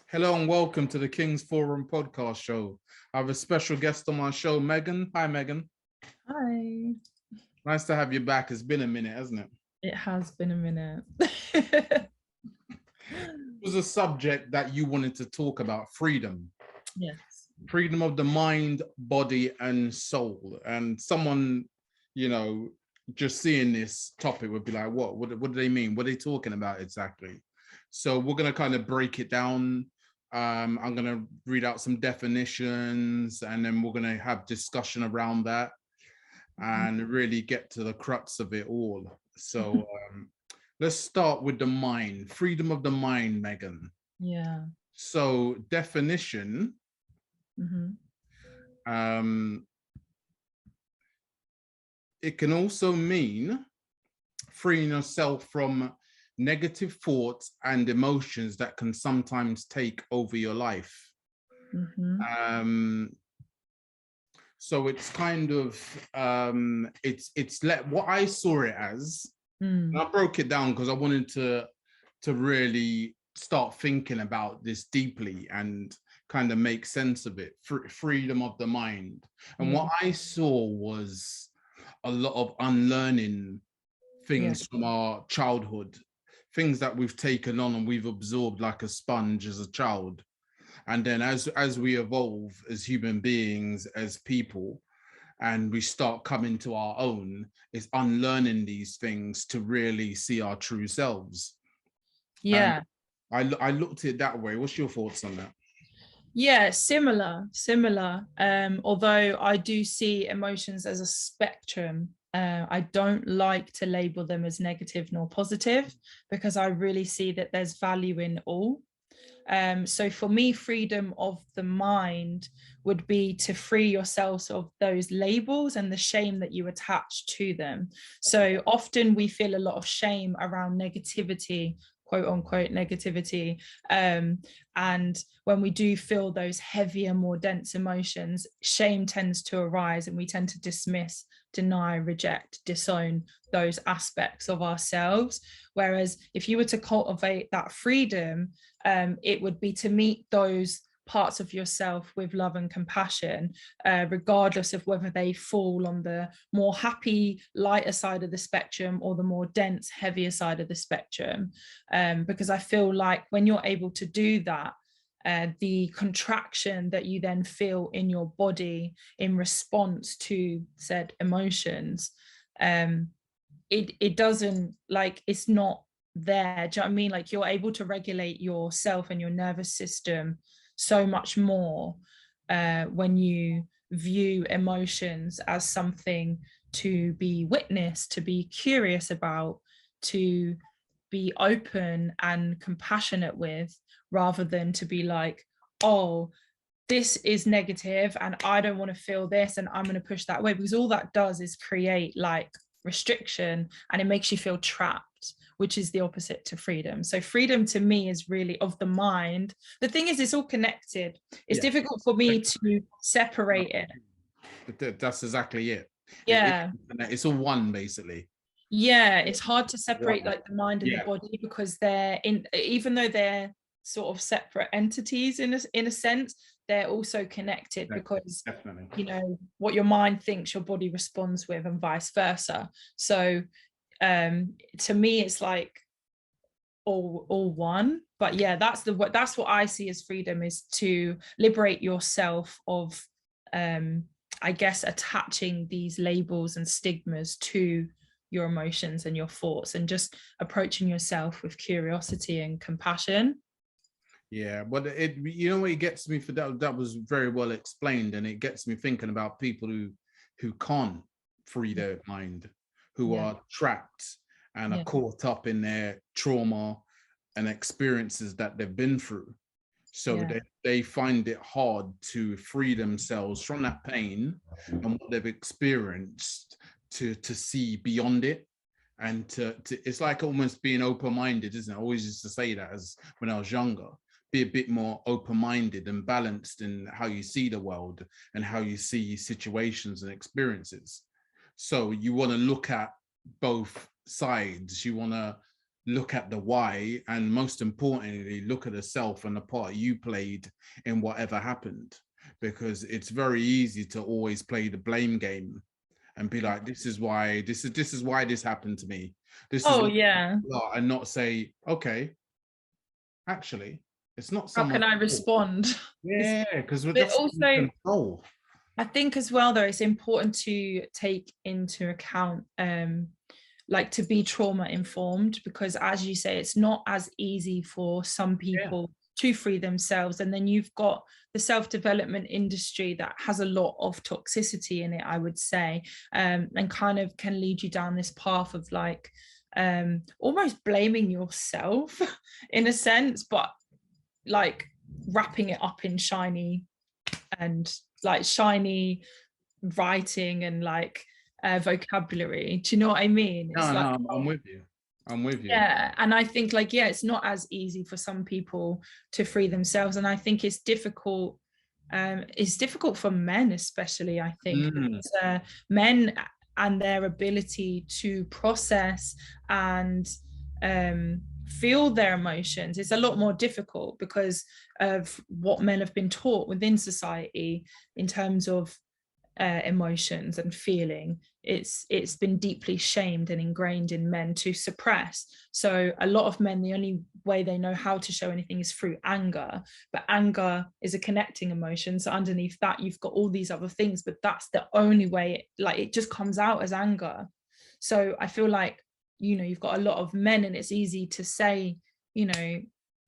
Hello and welcome to the King's Forum podcast show. I have a special guest on my show, Megan. Hi, Megan. Hi. Nice to have you back. It's been a minute, hasn't it? It has been a minute. It was a subject that you wanted to talk about, freedom. Yes. Freedom of the mind, body, and soul. And someone, just seeing this topic would be like, what do they mean? What are they talking about exactly? So we're going to kind of break it down. I'm going to read out some definitions and then we're going to have discussion around that and really get to the crux of it all. So let's start with the mind, freedom of the mind, Megan. Yeah. So definition, it can also mean freeing yourself from negative thoughts and emotions that can sometimes take over your life. So it's kind of what I saw it as. And I broke it down because I wanted to really start thinking about this deeply and kind of make sense of it. Freedom of the mind. And what I saw was a lot of unlearning things from our childhood, things that we've taken on and we've absorbed like a sponge as a child. And then as we evolve as human beings, as people, and we start coming to our own, it's unlearning these things to really see our true selves. Yeah. And I looked at it that way. What's your thoughts on that? Yeah, similar. Although I do see emotions as a spectrum. I don't like to label them as negative nor positive because I really see that there's value in all. So for me, freedom of the mind would be to free yourself of those labels and the shame that you attach to them. So often we feel a lot of shame around negativity, quote unquote negativity. And when we do feel those heavier, more dense emotions, shame tends to arise and we tend to dismiss, deny, reject, disown those aspects of ourselves. Whereas if you were to cultivate that freedom, it would be to meet those parts of yourself with love and compassion, regardless of whether they fall on the more happy, lighter side of the spectrum or the more dense, heavier side of the spectrum. Because I feel like when you're able to do that, the contraction that you then feel in your body in response to said emotions, it doesn't, like, it's not there. Do you know what I mean? Like, you're able to regulate yourself and your nervous system so much more when you view emotions as something to be witnessed, to be curious about, to be open and compassionate with, rather than to be like, oh, this is negative and I don't want to feel this and I'm going to push that away, because all that does is create like restriction and it makes you feel trapped, which is the opposite to freedom. So freedom to me is really of the mind. The thing is, it's all connected. It's difficult for me to separate it. That's exactly it. Yeah. It's all one, basically. Yeah, it's hard to separate like the mind and the body, because they're in, even though they're sort of separate entities in a sense, they're also connected, because you know what your mind thinks your body responds with, and vice versa. So to me it's like all one. But yeah, that's what I see as freedom, is to liberate yourself of I guess attaching these labels and stigmas to your emotions and your thoughts, and just approaching yourself with curiosity and compassion. Yeah, but it gets me for that was very well explained, and it gets me thinking about people who can't free their mind, who are trapped and are caught up in their trauma and experiences that they've been through. So they find it hard to free themselves from that pain and what they've experienced, to see beyond it. And to it's like almost being open-minded, isn't it? I always used to say that as when I was younger. Be a bit more open-minded and balanced in how you see the world and how you see situations and experiences. So you want to look at both sides. You want to look at the why, and most importantly, look at the self and the part you played in whatever happened. Because it's very easy to always play the blame game and be like, this is why this happened to me. This is Oh what, yeah. and not say, okay, actually, it's not How can someone's I fault. respond? Yeah, because But that's also, control. I think as well, though, it's important to take into account, like to be trauma informed, because as you say, it's not as easy for some Yeah. people to free themselves. And then you've got the self-development industry that has a lot of toxicity in it, I would say, and kind of can lead you down this path of like almost blaming yourself in a sense, but like wrapping it up in shiny and like shiny writing and like vocabulary. Do you know what I mean? It's No, like, no, I'm with you. I'm with you. yeah, and I think like, yeah, it's not as easy for some people to free themselves, and I think it's difficult. It's difficult for men, especially. I think because, men and their ability to process and feel their emotions is a lot more difficult because of what men have been taught within society in terms of emotions and feeling. It's been deeply shamed and ingrained in men to suppress. So a lot of men, the only way they know how to show anything is through anger, but anger is a connecting emotion. So underneath that you've got all these other things, but that's the only way it just comes out as anger. So I feel like, you've got a lot of men, and it's easy to say,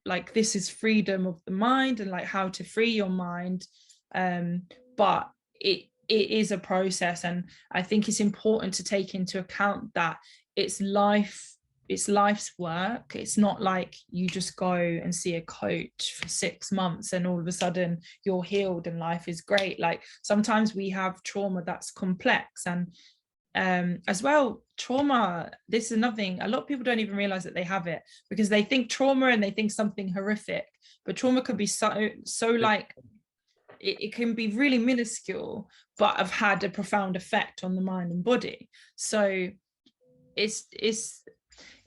like, this is freedom of the mind and like how to free your mind, but it is a process, and I think it's important to take into account that it's life's work. It's not like you just go and see a coach for 6 months and all of a sudden you're healed and life is great. Like sometimes we have trauma that's complex, and as well, trauma, this is another thing, a lot of people don't even realize that they have it because they think trauma and they think something horrific, but trauma could be so like it can be really minuscule but have had a profound effect on the mind and body. So it's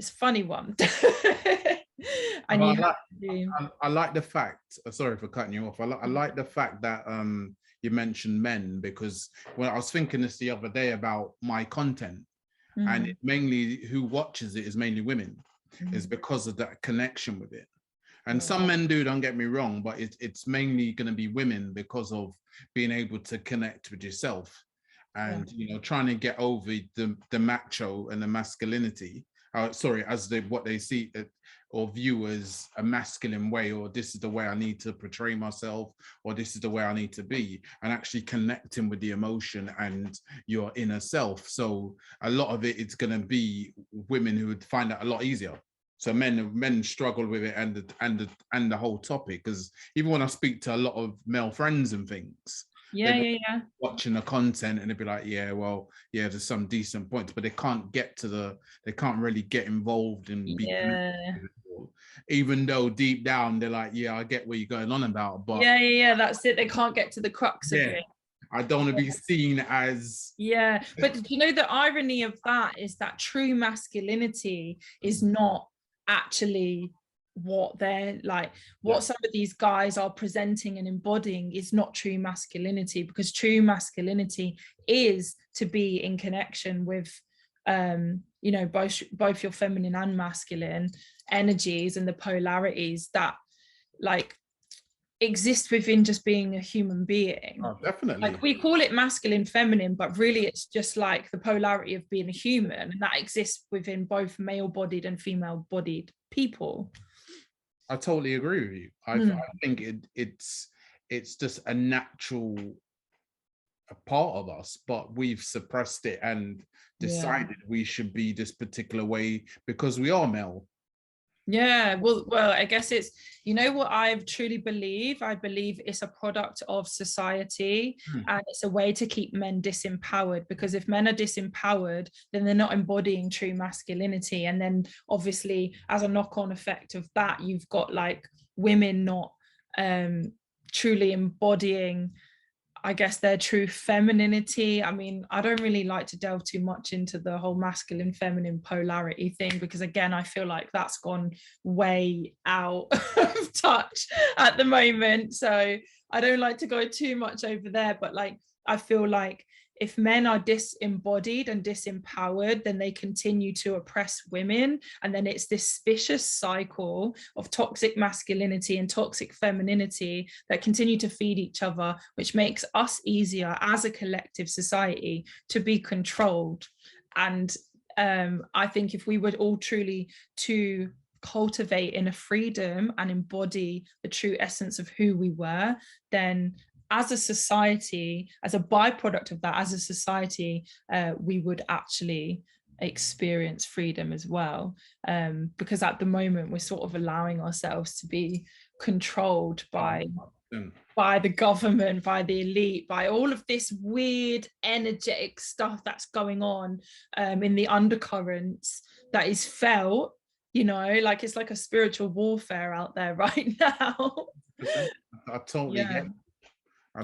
a funny one. And I like the fact, sorry for cutting you off, I like the fact that you mentioned men, because when I was thinking this the other day about my content, and it mainly who watches it is mainly women, is because of that connection with it. And some men do, don't get me wrong, but it's mainly going to be women because of being able to connect with yourself and, trying to get over the macho and the masculinity. Sorry, as what they see or view as a masculine way, or this is the way I need to portray myself, or this is the way I need to be, and actually connecting with the emotion and your inner self. So a lot of it, it's going to be women who would find that a lot easier. So men struggle with it and the whole topic, because even when I speak to a lot of male friends and things, watching the content and they'd be like, there's some decent points, but they can't really get involved and be even though deep down they're like, I get what you're going on about, but that's it, they can't get to the crux of it. I don't want to be seen as but the irony of that is that true masculinity is not actually what they're like, what some of these guys are presenting and embodying is not true masculinity, because true masculinity is to be in connection with both your feminine and masculine energies and the polarities that like exist within just being a human being. Oh, definitely. Like we call it masculine, feminine, but really it's just like the polarity of being a human, and that exists within both male-bodied and female-bodied people. I totally agree with you. I think it's just a natural part of us, but we've suppressed it and decided we should be this particular way because we are male. Well, I guess it's, what I truly believe? I believe it's a product of society, and it's a way to keep men disempowered, because if men are disempowered, then they're not embodying true masculinity. And then obviously as a knock-on effect of that, you've got like women not truly embodying I guess their true femininity. I mean, I don't really like to delve too much into the whole masculine feminine polarity thing, because again, I feel like that's gone way out of touch at the moment. So I don't like to go too much over there, but like I feel like if men are disembodied and disempowered, then they continue to oppress women. And then it's this vicious cycle of toxic masculinity and toxic femininity that continue to feed each other, which makes us easier as a collective society to be controlled. And I think if we were all truly to cultivate inner freedom and embody the true essence of who we were, then as a society, as a byproduct of that, as a society, we would actually experience freedom as well. Because at the moment, we're sort of allowing ourselves to be controlled by the government, by the elite, by all of this weird energetic stuff that's going on in the undercurrents that is felt, you know, like it's like a spiritual warfare out there right now. I totally get it.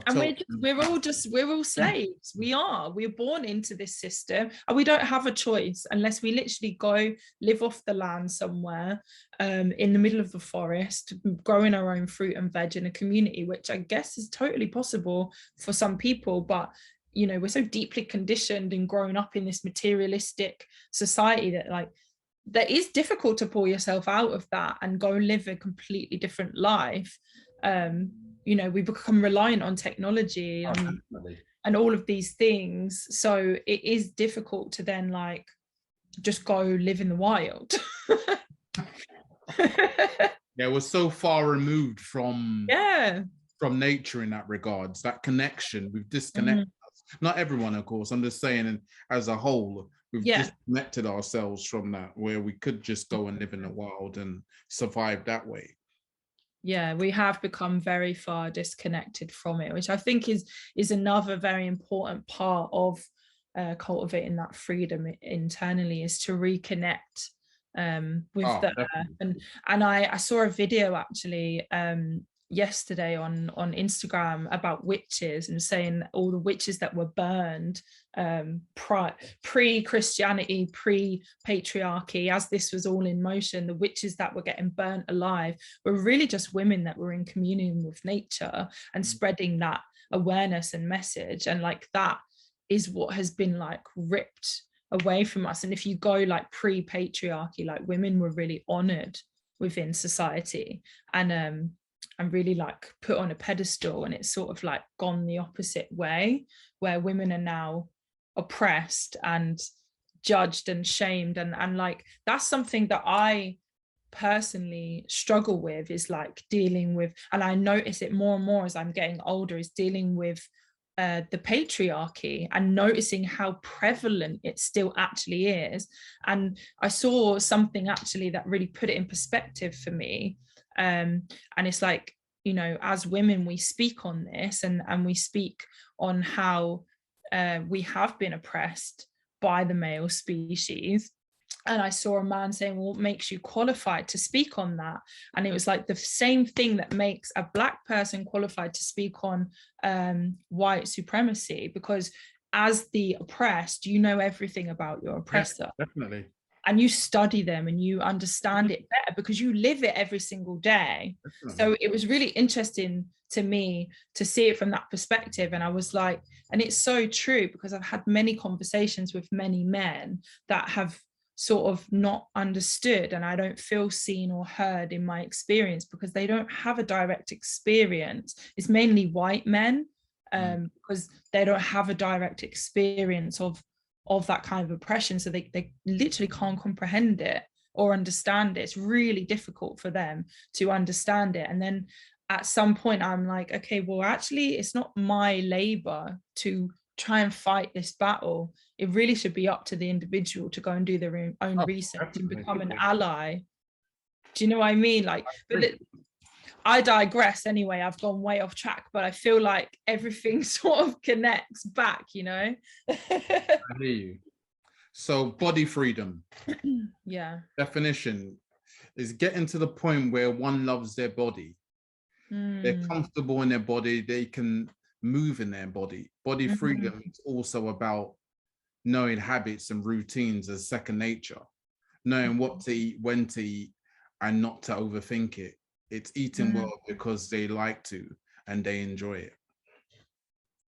And we're all slaves. We're born into this system, and we don't have a choice unless we literally go live off the land somewhere in the middle of the forest, growing our own fruit and veg in a community, which I guess is totally possible for some people. But you know, we're so deeply conditioned and grown up in this materialistic society that like that is difficult to pull yourself out of that and go live a completely different life. You know, we become reliant on technology and all of these things. So it is difficult to then like just go live in the wild. Yeah, we're so far removed from nature in that regards. That connection, we've disconnected us. Not everyone, of course. I'm just saying, and as a whole, we've disconnected ourselves from that, where we could just go and live in the wild and survive that way. Yeah, we have become very far disconnected from it, which I think is another very important part of cultivating that freedom internally, is to reconnect with the earth. And I saw a video actually yesterday on Instagram about witches, and saying all the witches that were burned pre-Christianity, pre-patriarchy, as this was all in motion, the witches that were getting burnt alive were really just women that were in communion with nature and spreading that awareness and message. And like that is what has been like ripped away from us. And if you go like pre-patriarchy, like women were really honored within society and really like put on a pedestal, and it's sort of like gone the opposite way, where women are now oppressed and judged and shamed, and like that's something that I personally struggle with, is like dealing with, and I notice it more and more as I'm getting older, is dealing with the patriarchy and noticing how prevalent it still actually is. And I saw something actually that really put it in perspective for me. And it's like, you know, as women, we speak on this and we speak on how we have been oppressed by the male species. And I saw a man saying, well, what makes you qualified to speak on that? And it was like the same thing that makes a Black person qualified to speak on white supremacy, because as the oppressed, you know everything about your oppressor. Yeah, definitely. And you study them and you understand it better because you live it every single day. So it was really interesting to me to see it from that perspective. And I was like, and it's so true, because I've had many conversations with many men that have sort of not understood, and I don't feel seen or heard in my experience because they don't have a direct experience. It's mainly white men because they don't have a direct experience of that kind of oppression, so they literally can't comprehend it or understand it. It's really difficult for them to understand it. And then at some point I'm like, okay, well actually it's not my labor to try and fight this battle. It really should be up to the individual to go and do their own research and become an ally. Do you know what I mean? Like, but I digress anyway. I've gone way off track, but I feel like everything sort of connects back, you know? I hear you. So body freedom. Yeah. Definition is getting to the point where one loves their body. They're comfortable in their body. They can move in their body. Body freedom is also about knowing habits and routines as second nature, knowing what to eat, when to eat, and not to overthink it. It's eating well because they like to and they enjoy it.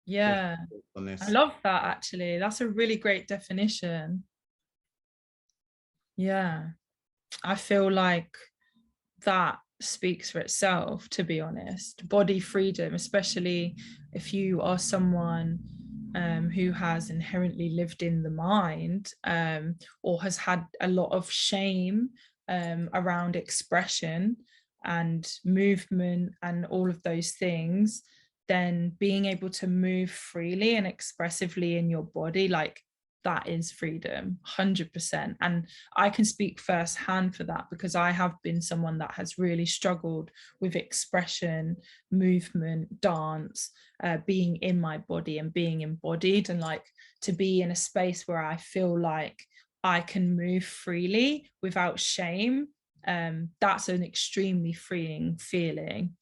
Yeah, On this. I love that, actually. That's a really great definition. Yeah, I feel like that speaks for itself, to be honest. Body freedom, especially if you are someone who has inherently lived in the mind, or has had a lot of shame around expression and movement and all of those things, then being able to move freely and expressively in your body, like, that is freedom, 100%. And I can speak firsthand for that, because I have been someone that has really struggled with expression, movement, dance, being in my body and being embodied, and like to be in a space where I feel like I can move freely without shame. That's an extremely freeing feeling.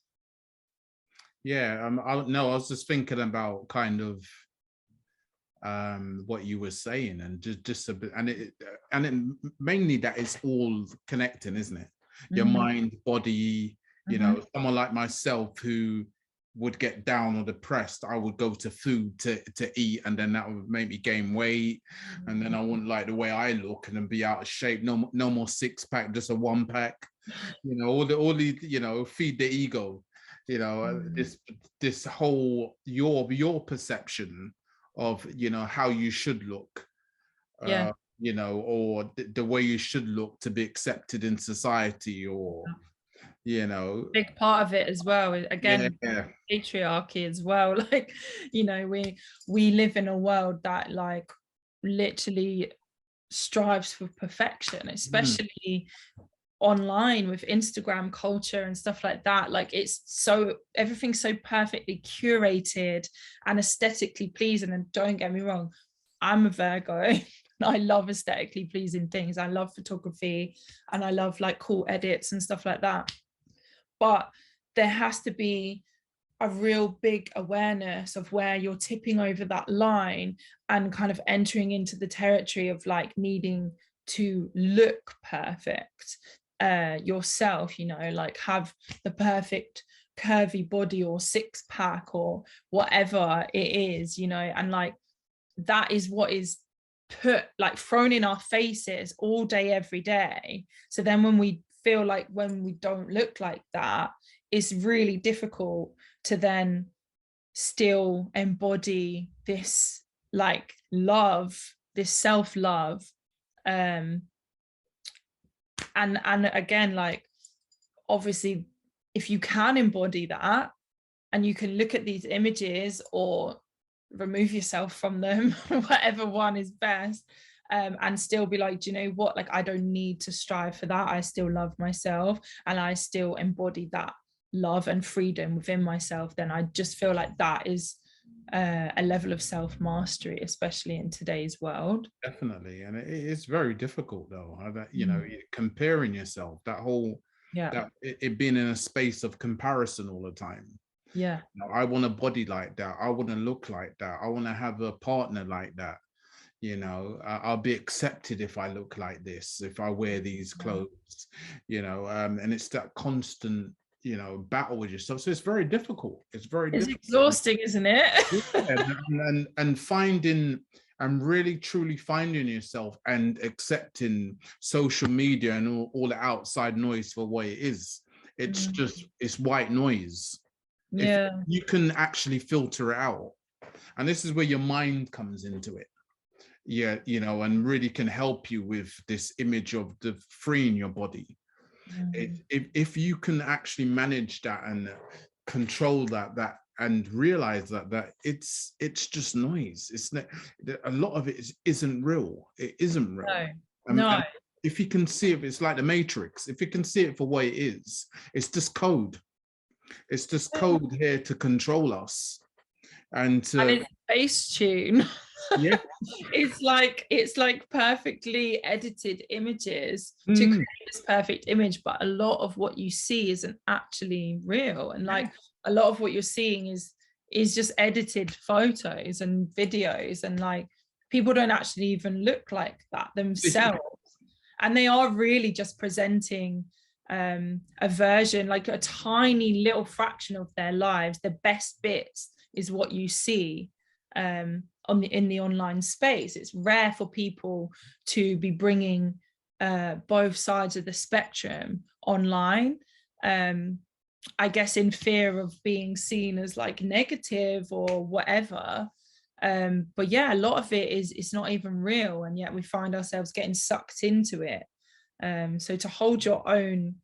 Yeah, I was just thinking about kind of what you were saying, and just a bit, and it mainly that it's all connecting, isn't it? Your mind, body, you know, someone like myself who would get down or depressed, I would go to food to eat, and then that would make me gain weight, and then I wouldn't like the way I look and then be out of shape. No more 6-pack, just a 1-pack. You know, all the you know, feed the ego. You know, this whole your perception of, you know, how you should look, you know, or the way you should look to be accepted in society, or, you know, big part of it as well, again, yeah. patriarchy as well. Like, you know, we live in a world that like literally strives for perfection, especially online with Instagram culture and stuff like that. Like, it's so, everything's so perfectly curated and aesthetically pleasing. And don't get me wrong, I'm a Virgo and I love aesthetically pleasing things. I love photography and I love like cool edits and stuff like that, but there has to be a real big awareness of where you're tipping over that line and kind of entering into the territory of like needing to look perfect yourself, you know, like have the perfect curvy body or 6-pack or whatever it is, you know, and like that is what is put, like, thrown in our faces all day every day. So then when we feel like, when we don't look like that, it's really difficult to then still embody this like love, this self-love, and again, like, obviously if you can embody that and you can look at these images or remove yourself from them, whatever one is best, and still be like, do you know what, like, I don't need to strive for that. I still love myself and I still embody that love and freedom within myself, then I just feel like that is a level of self-mastery, especially in today's world. Definitely. And it's very difficult though, that, you know, comparing yourself, that whole, that it being in a space of comparison all the time. Yeah. You know, I want a body like that. I want to look like that. I want to have a partner like that. You know, I'll be accepted if I look like this, if I wear these clothes, you know, and it's that constant, you know, battle with yourself. So it's very difficult. It's difficult. Exhausting, isn't it? and finding, and really truly finding yourself and accepting social media and all the outside noise for what it is. It's just, it's white noise. Yeah. If you can actually filter it out, and this is where your mind comes into it. Yeah, you know, and really can help you with this image of the freeing your body. If you can actually manage that and control that and realize that it's just noise. It's not, a lot of it isn't real. It isn't real. No. And if you can see it, it's like the Matrix. If you can see it for what it is, it's just code. It's just code here to control us. And it's bass tune. Yeah. it's like perfectly edited images to create this perfect image, but a lot of what you see isn't actually real, and like a lot of what you're seeing is is just edited photos and videos, and like people don't actually even look like that themselves, and they are really just presenting a version, like a tiny little fraction of their lives. The best bits is what you see in the online space. It's rare for people to be bringing both sides of the spectrum online, I guess in fear of being seen as like negative or whatever. But yeah, a lot of it is, it's not even real, and yet we find ourselves getting sucked into it. So to hold your own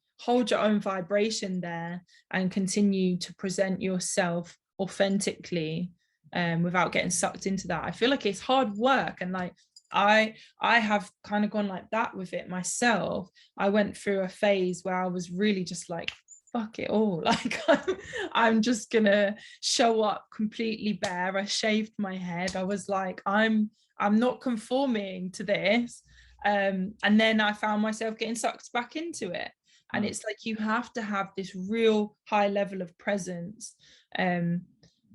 vibration there and continue to present yourself authentically, without getting sucked into that, I feel like it's hard work. And like I have kind of gone like that with it myself. I went through a phase where I was really just like, fuck it all, like I'm just gonna show up completely bare. I shaved my head. I was like, I'm not conforming to this, and then I found myself getting sucked back into it. And it's like, you have to have this real high level of presence,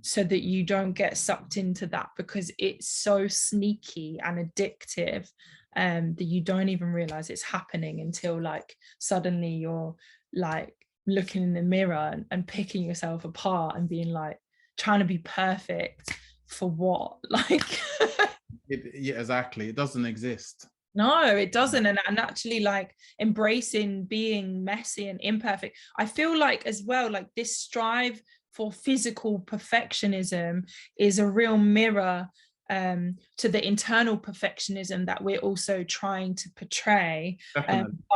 so that you don't get sucked into that, because it's so sneaky and addictive, that you don't even realize it's happening until like suddenly you're like looking in the mirror and picking yourself apart and being like, trying to be perfect for what? Like Yeah, exactly. It doesn't exist. no, it doesn't. And actually like embracing being messy and imperfect. I feel like as well, like this strive for physical perfectionism is a real mirror to the internal perfectionism that we're also trying to portray,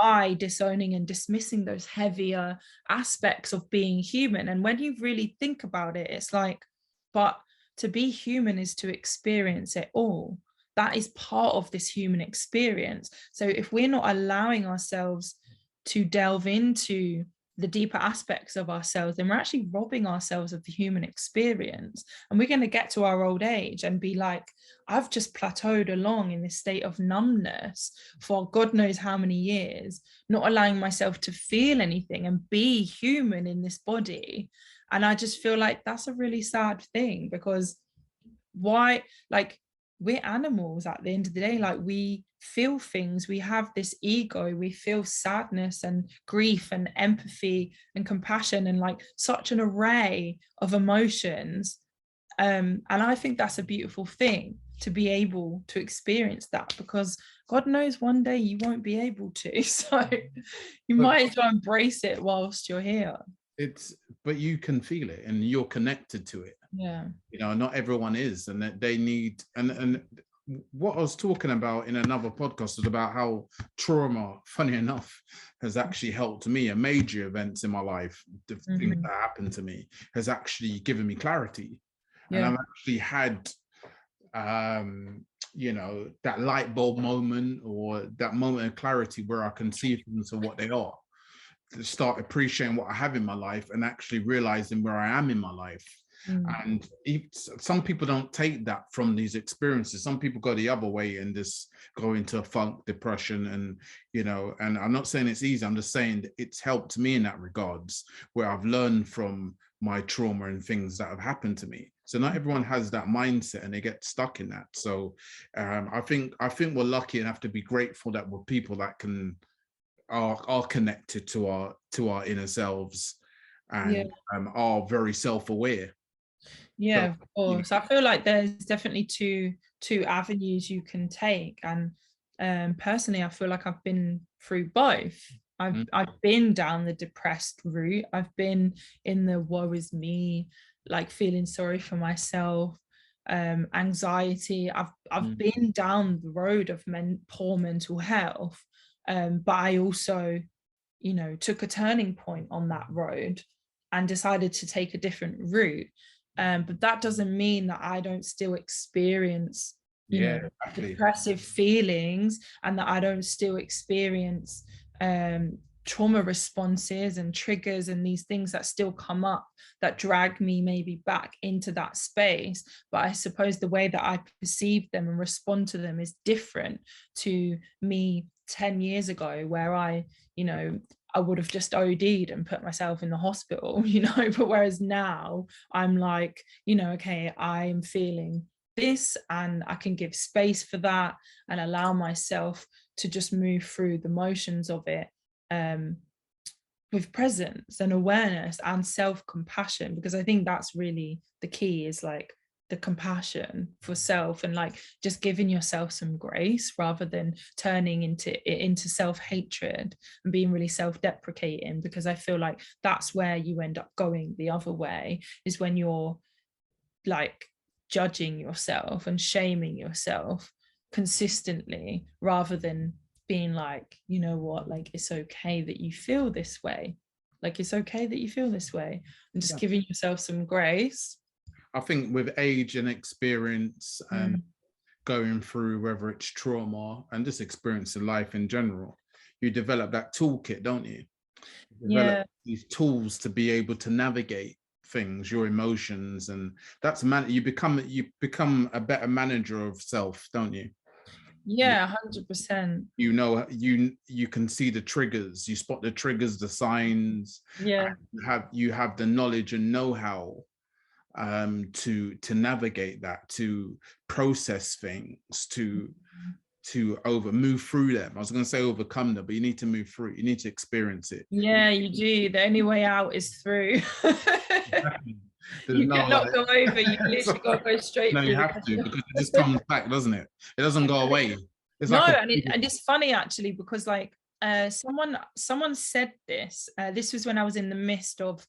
by disowning and dismissing those heavier aspects of being human. And when you really think about it, it's like, but to be human is to experience it all. That is part of this human experience. So if we're not allowing ourselves to delve into the deeper aspects of ourselves, then we're actually robbing ourselves of the human experience. And we're going to get to our old age and be like, I've just plateaued along in this state of numbness for God knows how many years, not allowing myself to feel anything and be human in this body. And I just feel like that's a really sad thing, because why, like, we're animals at the end of the day. Like, we feel things, we have this ego, we feel sadness and grief and empathy and compassion and like such an array of emotions, and I think that's a beautiful thing, to be able to experience that, because God knows one day you won't be able to. So you might as well embrace it whilst you're here. But you can feel it and you're connected to it. Yeah, you know, not everyone is, and that they need, and what I was talking about in another podcast was about how trauma, funny enough, has actually helped me. A major events in my life, the things that happened to me, has actually given me clarity. And I've actually had you know, that light bulb moment, or that moment of clarity where I can see things for what they are, to start appreciating what I have in my life and actually realizing where I am in my life. And some people don't take that from these experiences. Some people go the other way and just go into a funk, depression, and you know, and I'm not saying it's easy, I'm just saying it's helped me in that regards, where I've learned from my trauma and things that have happened to me. So not everyone has that mindset and they get stuck in that. So I think we're lucky enough to be grateful that we're people that can are connected to our inner selves, and are very self-aware. Yeah, of course. I feel like there's definitely two avenues you can take, and personally, I feel like I've been through both. I've been down the depressed route. I've been in the woe is me, like feeling sorry for myself, anxiety. I've been down the road of poor mental health, but I also, you know, took a turning point on that road and decided to take a different route. But that doesn't mean that I don't still experience, you know, depressive feelings, and that I don't still experience trauma responses and triggers and these things that still come up that drag me maybe back into that space. But I suppose the way that I perceive them and respond to them is different to me 10 years ago, where I, you know, I would have just OD'd and put myself in the hospital, you know. But whereas now I'm like, you know, okay, I'm feeling this and I can give space for that and allow myself to just move through the motions of it, with presence and awareness and self-compassion, because I think that's really the key, is like the compassion for self, and like just giving yourself some grace rather than turning into self-hatred and being really self-deprecating, because I feel like that's where you end up going the other way, is when you're like judging yourself and shaming yourself consistently, rather than being like, you know what, like it's okay that you feel this way, like it's okay that you feel this way, and just giving yourself some grace. I think with age and experience and going through, whether it's trauma and just experience in life in general, you develop that toolkit, don't you? Develop these tools to be able to navigate things, your emotions, and that's you become a better manager of self, don't you? 100%. You know, you can see the triggers, you spot the triggers, the signs. You have the knowledge and know-how to navigate that, to process things, to move through them. I was going to say overcome them, but you need to move through. You need to experience it. Yeah, you do. The only way out is through. Exactly. You cannot go over. You literally got to go straight no, through. you have to, because it just comes back, doesn't it? It doesn't go away. It's no, like and it's funny actually, because like someone said this. This was when I was in the midst of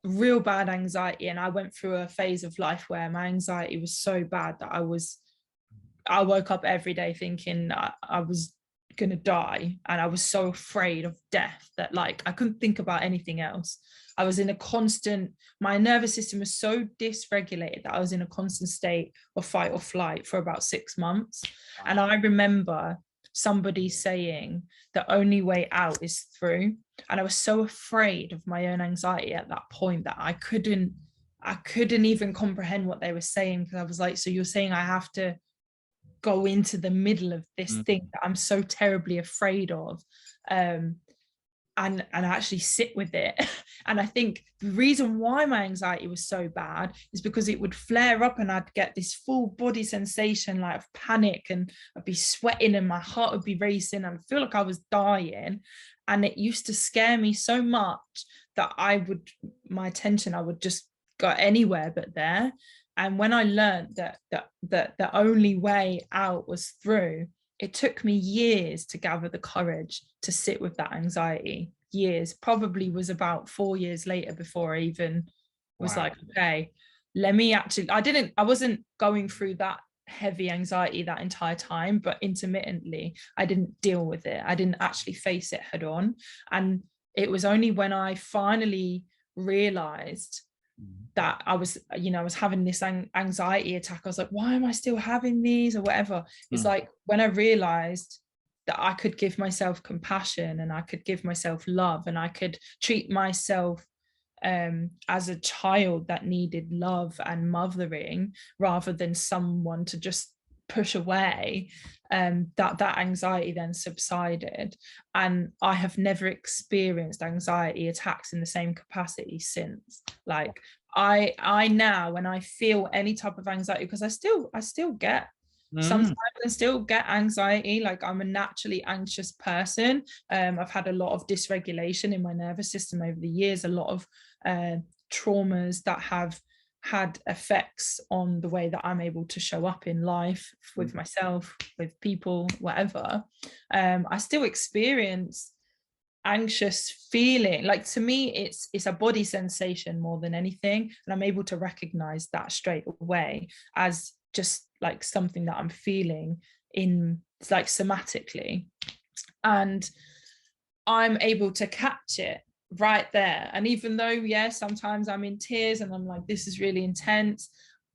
real bad anxiety, and I went through a phase of life where my anxiety was so bad that I woke up every day thinking I was gonna die, and I was so afraid of death that like I couldn't think about anything else. I was in a constant, my nervous system was so dysregulated that I was in a constant state of fight or flight for about 6 months. And I remember somebody saying the only way out is through, and I was so afraid of my own anxiety at that point that I couldn't even comprehend what they were saying, because I was like, so you're saying I have to go into the middle of this thing that I'm so terribly afraid of, and actually sit with it. And I think the reason why my anxiety was so bad is because it would flare up and I'd get this full body sensation like of panic, and I'd be sweating and my heart would be racing and I feel like I was dying. And it used to scare me so much that my attention, I would just go anywhere but there. And when I learned that the only way out was through, it took me years to gather the courage to sit with that anxiety. Years, probably was about 4 years later before I even was like, okay, let me actually, I wasn't going through that heavy anxiety that entire time, but intermittently, I didn't deal with it. I didn't actually face it head on. And it was only when I finally realized that I was having this anxiety attack. I was like, why am I still having these or whatever? It's like when I realized that I could give myself compassion and I could give myself love and I could treat myself as a child that needed love and mothering rather than someone to just push away, that anxiety then subsided, and I have never experienced anxiety attacks in the same capacity since. Like I now, when I feel any type of anxiety, because I still get sometimes I still get anxiety, like I'm a naturally anxious person. I've had a lot of dysregulation in my nervous system over the years, a lot of traumas that have had effects on the way that I'm able to show up in life with myself, with people, whatever. I still experience anxious feeling. Like to me, it's a body sensation more than anything, and I'm able to recognize that straight away as just like something that I'm feeling in, like, somatically, and I'm able to catch it right there. And even though, yeah, sometimes I'm in tears and I'm like, this is really intense,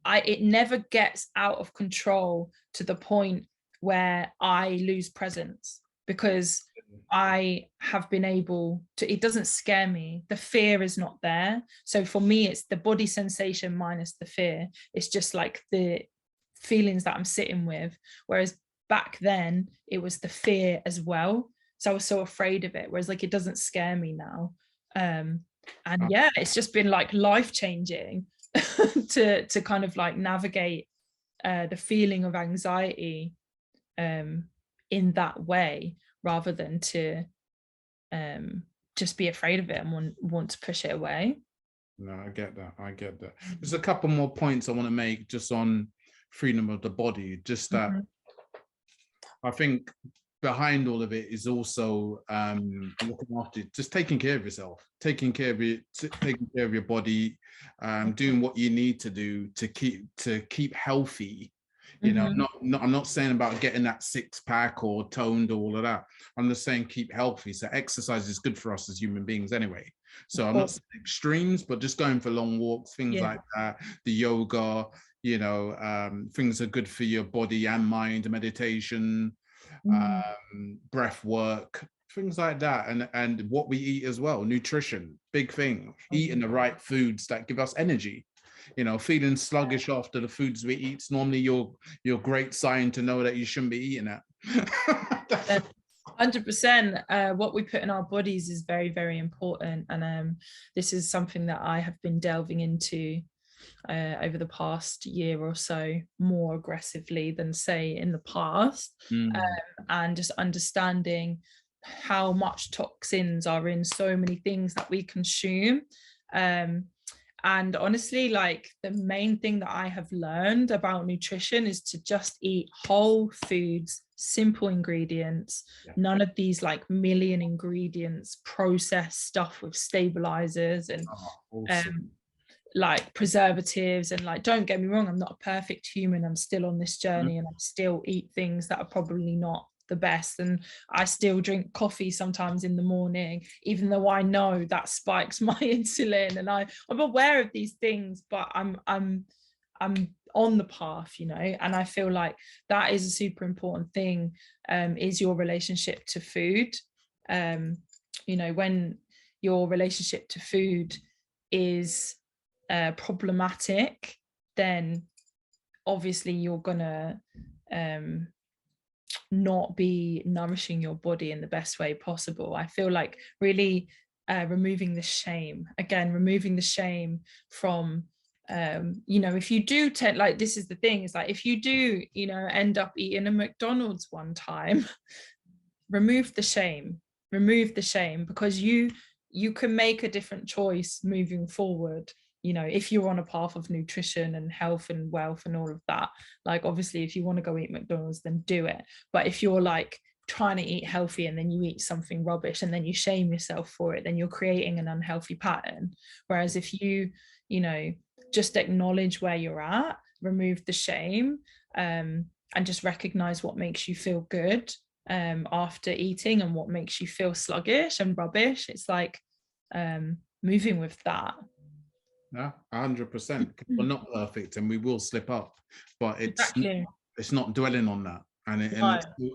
it never gets out of control to the point where I lose presence, because I have been able to, it doesn't scare me. The fear is not there. So for me, it's the body sensation minus the fear. It's just like the feelings that I'm sitting with. Whereas back then it was the fear as well. so I was so afraid of it, whereas like it doesn't scare me now. And yeah, it's just been like life changing to kind of like navigate the feeling of anxiety in that way, rather than to just be afraid of it and want to push it away. No, I get that. I get that. There's a couple more points I want to make just on freedom of the body. Just that I think behind all of it is also looking after, just taking care of yourself, taking care of your body, doing what you need to do to keep healthy. You know, I'm not saying about getting that 6-pack or toned or all of that. I'm just saying keep healthy. So exercise is good for us as human beings anyway. So I'm not saying extremes, but just going for long walks, things like that, the yoga, you know, things are good for your body and mind, meditation, breath work, things like that. And what we eat as well, nutrition, big thing, eating the right foods that give us energy. You know, feeling sluggish after the foods we eat, it's normally your great sign to know that you shouldn't be eating that. 100%. What we put in our bodies is very, very important, and this is something that I have been delving into over the past year or so, more aggressively than say in the past, and just understanding how much toxins are in so many things that we consume. And honestly, like the main thing that I have learned about nutrition is to just eat whole foods, simple ingredients, none of these like million ingredients, processed stuff with stabilizers and like preservatives. And like, don't get me wrong, I'm not a perfect human. I'm still on this journey and I still eat things that are probably not the best, and I still drink coffee sometimes in the morning, even though I know that spikes my insulin, and I'm aware of these things, but I'm on the path, you know. And I feel like that is a super important thing, is your relationship to food. You know, when your relationship to food is problematic, then obviously you're gonna not be nourishing your body in the best way possible. I feel like really removing the shame from you know, if you do like, this is the thing, is like if you do, you know, end up eating a McDonald's one time, remove the shame, because you can make a different choice moving forward. You know, if you're on a path of nutrition and health and wealth and all of that, like obviously if you want to go eat McDonald's, then do it. But if you're like trying to eat healthy and then you eat something rubbish and then you shame yourself for it, then you're creating an unhealthy pattern. Whereas if you know, just acknowledge where you're at, remove the shame, and just recognize what makes you feel good after eating and what makes you feel sluggish and rubbish, it's like moving with that. Yeah, 100%. We're not perfect and we will slip up, but it's not dwelling on that. And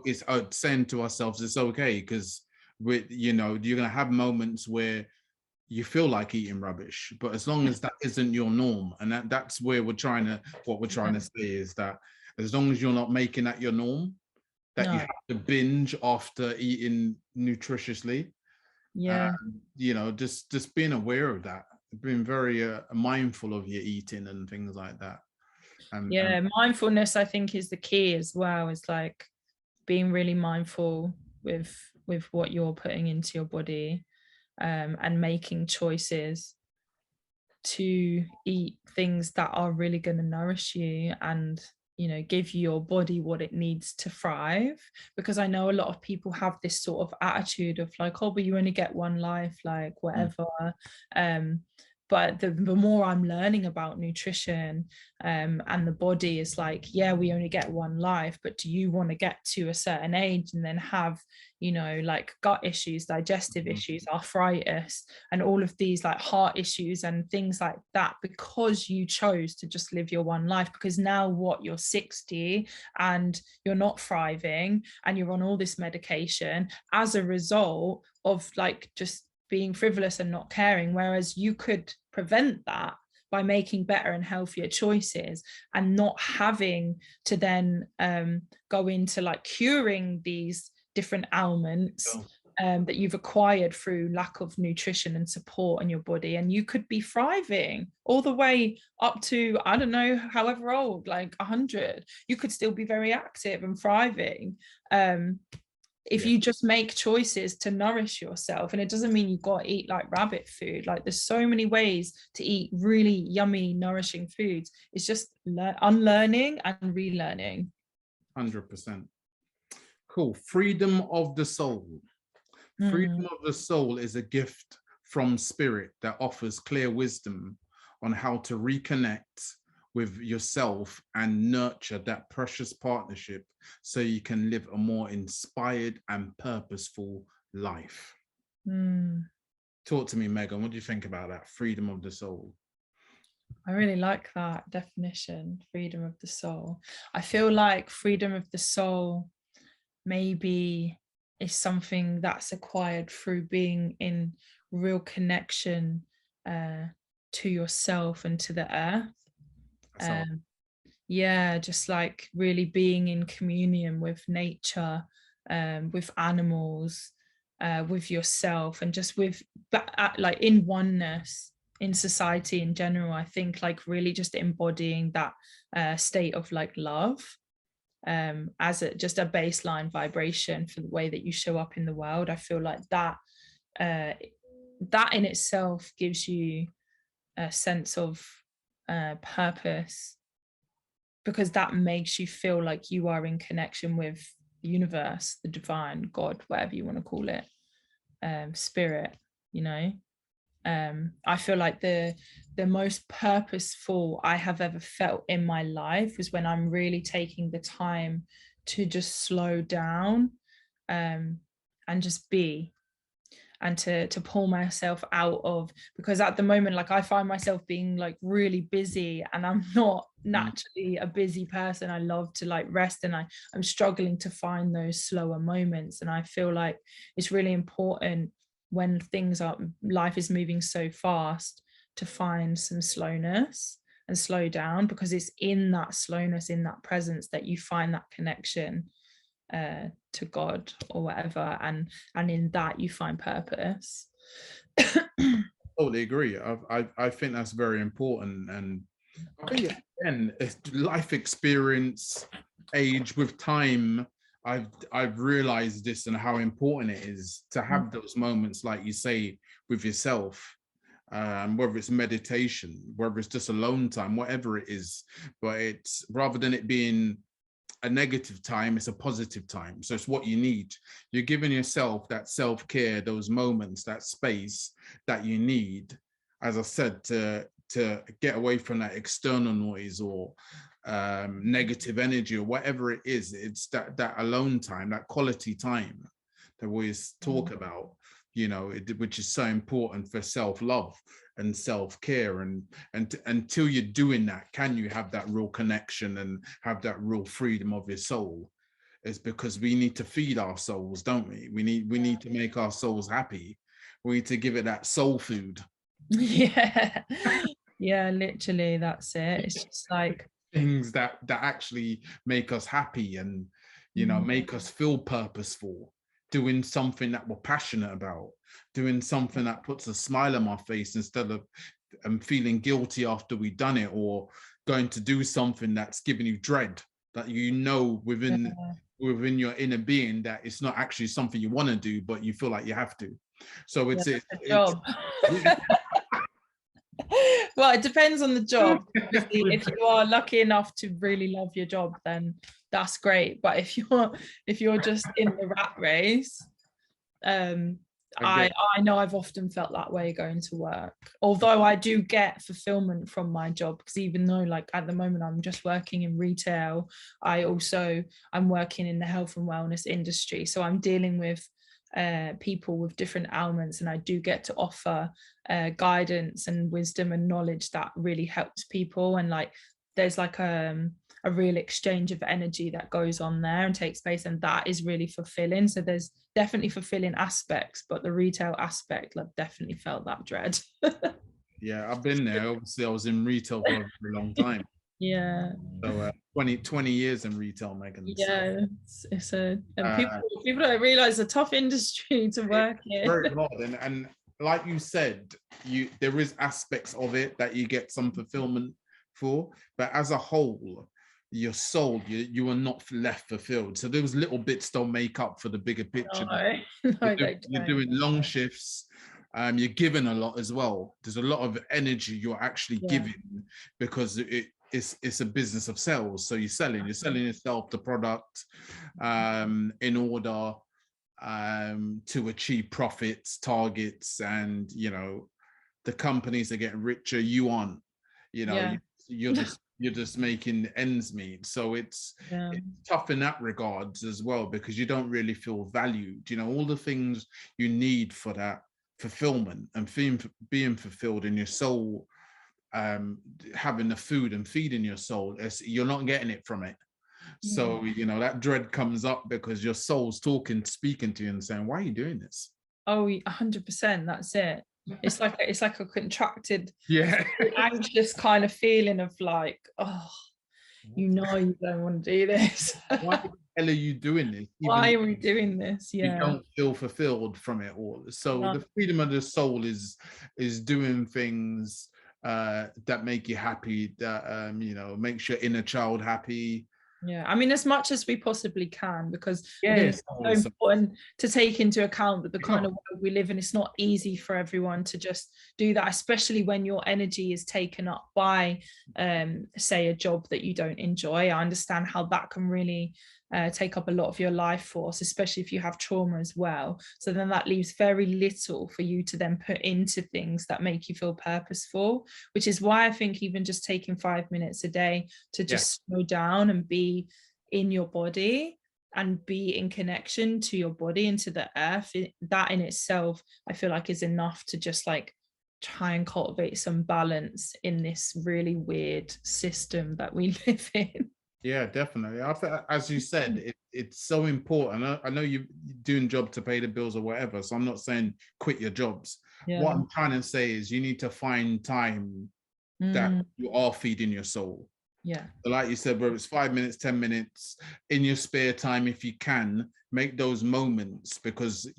it's saying to ourselves, it's okay, because you know, you're going to have moments where you feel like eating rubbish, but as long as that isn't your norm, and that's where what we're trying to say is that as long as you're not making that your norm, that you have to binge after eating nutritiously. You know, just being aware of that, being very mindful of your eating and things like that. And mindfulness, I think, is the key as well. It's like being really mindful with what you're putting into your body, and making choices to eat things that are really going to nourish you and, you know, give your body what it needs to thrive. Because I know a lot of people have this sort of attitude of like, oh, but you only get one life, like whatever. But the more I'm learning about nutrition and the body, is like, yeah, we only get one life, but do you want to get to a certain age and then have, you know, like gut issues, digestive issues, arthritis, and all of these like heart issues and things like that, because you chose to just live your one life? Because now what, you're 60 and you're not thriving and you're on all this medication as a result of like just being frivolous and not caring, whereas you could prevent that by making better and healthier choices and not having to then go into like curing these different ailments that you've acquired through lack of nutrition and support in your body, and you could be thriving all the way up to, I don't know, however old, like 100. You could still be very active and thriving if you just make choices to nourish yourself. And it doesn't mean you've got to eat like rabbit food. Like, there's so many ways to eat really yummy, nourishing foods. It's just unlearning and relearning. 100%. Cool. Freedom of the soul. Freedom of the soul is a gift from spirit that offers clear wisdom on how to reconnect with yourself and nurture that precious partnership so you can live a more inspired and purposeful life. Talk to me, Megan. What do you think about that? Freedom of the soul. I really like that definition, freedom of the soul. I feel like freedom of the soul maybe is something that's acquired through being in real connection to yourself and to the earth. Yeah, just like really being in communion with nature, with animals, with yourself, and just with that, like in oneness in society in general. I think like really just embodying that state of like love as just a baseline vibration for the way that you show up in the world. I feel like that in itself gives you a sense of purpose, because that makes you feel like you are in connection with the universe, the divine, God, whatever you want to call it, spirit, you know. I feel like the most purposeful I have ever felt in my life was when I'm really taking the time to just slow down and just be, and to pull myself out of, because at the moment, like I find myself being like really busy, and I'm not naturally a busy person. I love to like rest, and I'm struggling to find those slower moments. And I feel like it's really important when life is moving so fast, to find some slowness and slow down, because it's in that slowness, in that presence, that you find that connection to God or whatever, and in that you find purpose. Totally agree. I think that's very important, and I think again, it's life experience, age, with time, I've realized this and how important it is to have those moments, like you say, with yourself, whether it's meditation, whether it's just alone time, whatever it is. But it's, rather than it being a negative time, it's a positive time. So it's what you need. You're giving yourself that self-care, those moments, that space that you need, as I said, to get away from that external noise or negative energy or whatever it is. It's that alone time, that quality time that we always talk about, you know, which is so important for self-love and self-care. And until you're doing that, can you have that real connection and have that real freedom of your soul? It's because we need to feed our souls, don't we? We need to make our souls happy. We need to give it that soul food. Yeah, literally, that's it. It's just like things that actually make us happy and, you know, make us feel purposeful, doing something that we're passionate about, doing something that puts a smile on my face instead of feeling guilty after we've done it, or going to do something that's giving you dread, that you know within your inner being that it's not actually something you want to do, but you feel like you have to. So it's a job. Well, it depends on the job. If you are lucky enough to really love your job, then that's great. But if you're just in the rat race, I know I've often felt that way going to work. Although I do get fulfillment from my job, because even though like at the moment I'm just working in retail, I'm working in the health and wellness industry. So I'm dealing with people with different ailments, and I do get to offer guidance and wisdom and knowledge that really helps people. And like there's like a real exchange of energy that goes on there and takes place, and that is really fulfilling. So there's definitely fulfilling aspects, but the retail aspect, I've definitely felt that dread. Yeah, I've been there. Obviously I was in retail for a long time. Yeah. So 20 years in retail, Megan. So Yeah, it's a, and uh, people don't realize a tough industry to it's work in. very hard, and like you said, there is aspects of it that you get some fulfillment for, but as a whole, your soul, you are not left fulfilled. So those little bits don't make up for the bigger picture. No, no, they You're don't. doing long shifts. You're giving a lot as well. There's a lot of energy you're actually Yeah. giving because it's a business of sales. So you're selling yourself the product in order to achieve profits, targets, and the companies are getting richer. You aren't. Yeah. You're just making ends meet. So it's tough in that regards as well, because you don't really feel valued. All the things you need for that fulfillment and being fulfilled in your soul, having the food and feeding your soul, you're not getting it from it. So that dread comes up because your soul's speaking to you and saying, why are you doing this? Oh, 100%. That's it. It's like a contracted, Yeah. anxious kind of feeling of like, oh, you don't want to do this. Why the hell are you doing this? Why are we doing this? You Yeah. don't feel fulfilled from it all. So the freedom of the soul is doing things that make you happy, that makes your inner child happy. Yeah, I mean, as much as we possibly can, because I think Yes, it's so important to take into account that the kind of world we live in, it's not easy for everyone to just do that, especially when your energy is taken up by, say, a job that you don't enjoy. I understand how that can really take up a lot of your life force, especially if you have trauma as well. So then that leaves very little for you to then put into things that make you feel purposeful, which is why I think even just taking 5 minutes a day to just slow down and be in your body and be in connection to your body and to the earth, that in itself, I feel like is enough to just like try and cultivate some balance in this really weird system that we live in. Yeah, definitely. As you said, it's so important. I know you're doing job to pay the bills or whatever, so I'm not saying quit your jobs. What I'm trying to say is you need to find time that you are feeding your soul. Yeah. So like you said, whether it's 5 minutes, 10 minutes in your spare time, if you can, make those moments, because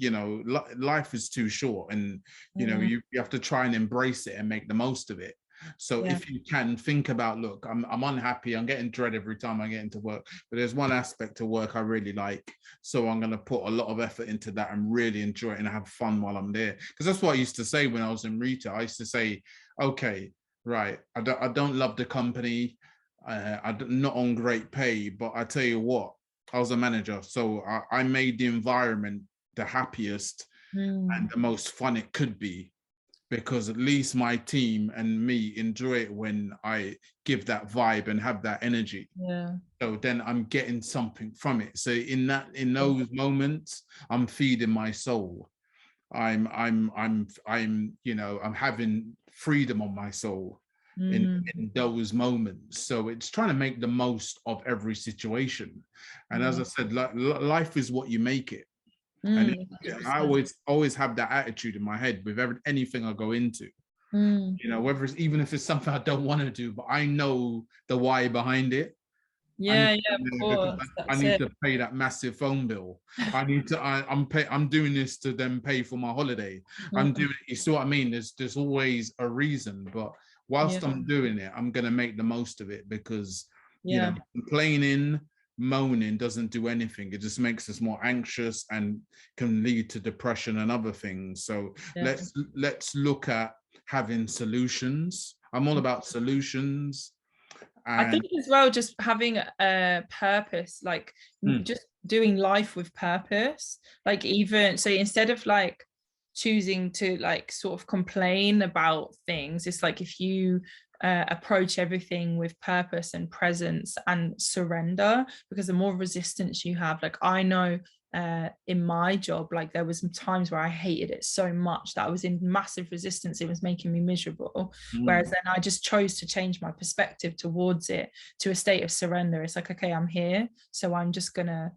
life is too short, and you have to try and embrace it and make the most of it. So if you can, think about, look, I'm unhappy, I'm getting dread every time I get into work, but there's one aspect of work I really like, so I'm going to put a lot of effort into that and really enjoy it and have fun while I'm there. Because that's what I used to say when I was in retail. I used to say, okay, right, I don't love the company, I'm not on great pay, but I tell you what, I was a manager, so I made the environment the happiest and the most fun it could be, because at least my team and me enjoy it when I give that vibe and have that energy. So then I'm getting something from it. So in those moments, I'm feeding my soul. I'm having freedom on my soul in those moments. So it's trying to make the most of every situation. And as I said, life is what you make it. And I always have that attitude in my head with anything I go into. Whether it's, even if it's something I don't want to do, but I know the why behind it. Of course. I need to pay that massive phone bill. I'm doing this to then pay for my holiday. I'm doing it. You see what I mean? There's always a reason, but whilst I'm doing it, I'm gonna make the most of it, because complaining, moaning doesn't do anything. It just makes us more anxious and can lead to depression and other things. So let's look at having solutions. I'm all about solutions. I think as well, just having a purpose, like just doing life with purpose, like even so, instead of like choosing to like sort of complain about things, it's like if you approach everything with purpose and presence and surrender, because the more resistance you have, like I know in my job, like there was some times where I hated it so much that I was in massive resistance. It was making me miserable. Whereas then I just chose to change my perspective towards it to a state of surrender. It's like, okay, I'm here, so I'm just gonna,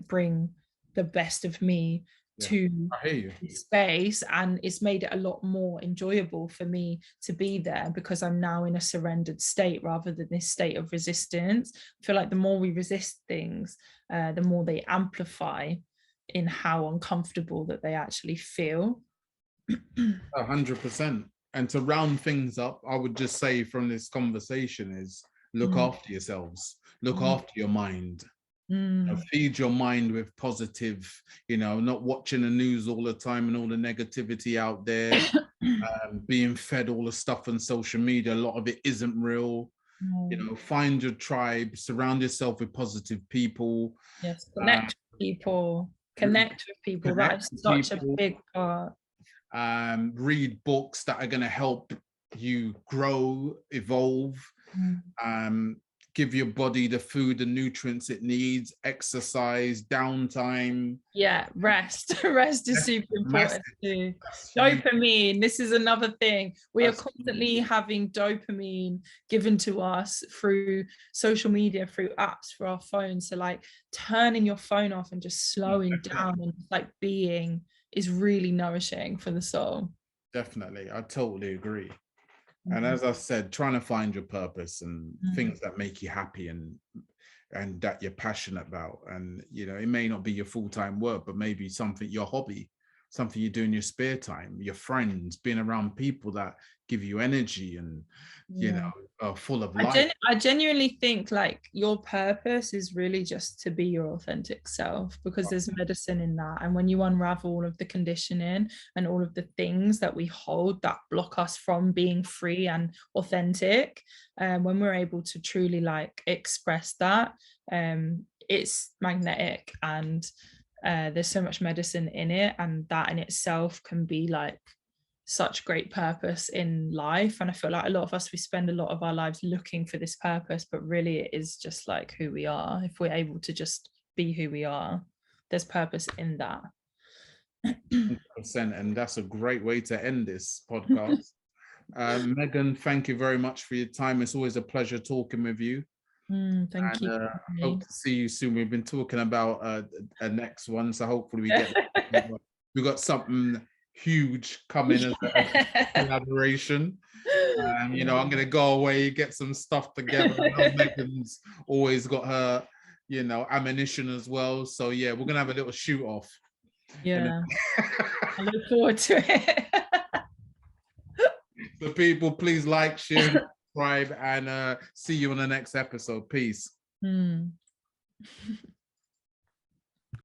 bring the best of me to I hear you. this space, and it's made it a lot more enjoyable for me to be there because I'm now in a surrendered state rather than this state of resistance. I feel like the more we resist things, the more they amplify in how uncomfortable that they actually feel. 100%. And to round things up, I would just say from this conversation is look after yourselves, look after your mind. Feed your mind with positive, not watching the news all the time and all the negativity out there, being fed all the stuff on social media. A lot of it isn't real. Find your tribe, surround yourself with positive people. Yes, connect with people. Connect with people. That is such a big part. Read books that are going to help you grow, evolve. Give your body the food and nutrients it needs, exercise, downtime. Yeah, rest. Rest is super important too. Dopamine, this is another thing. We are constantly having dopamine given to us through social media, through apps, for our phones. So like turning your phone off and just slowing down and like being is really nourishing for the soul. Definitely. I totally agree. And as I said, trying to find your purpose and things that make you happy and that you're passionate about. And, it may not be your full-time work, but maybe something, your hobby, something you do in your spare time, your friends, being around people that give you energy and, are full of life. I genuinely think like your purpose is really just to be your authentic self, because there's medicine in that. And when you unravel all of the conditioning and all of the things that we hold that block us from being free and authentic, when we're able to truly like express that, it's magnetic, and there's so much medicine in it, and that in itself can be like such great purpose in life. And I feel like a lot of us, we spend a lot of our lives looking for this purpose, but really it is just like who we are. If we're able to just be who we are, there's purpose in that. 100%, and that's a great way to end this podcast. Megan, thank you very much for your time. It's always a pleasure talking with you. Thank you. Hope to see you soon. We've been talking about a next one, so hopefully we get we got something huge coming as a collaboration. I'm gonna go away, get some stuff together. Megan's always got her ammunition as well, so yeah, we're gonna have a little shoot off. I look forward to it. So people, please like, share, subscribe, and see you on the next episode. Peace.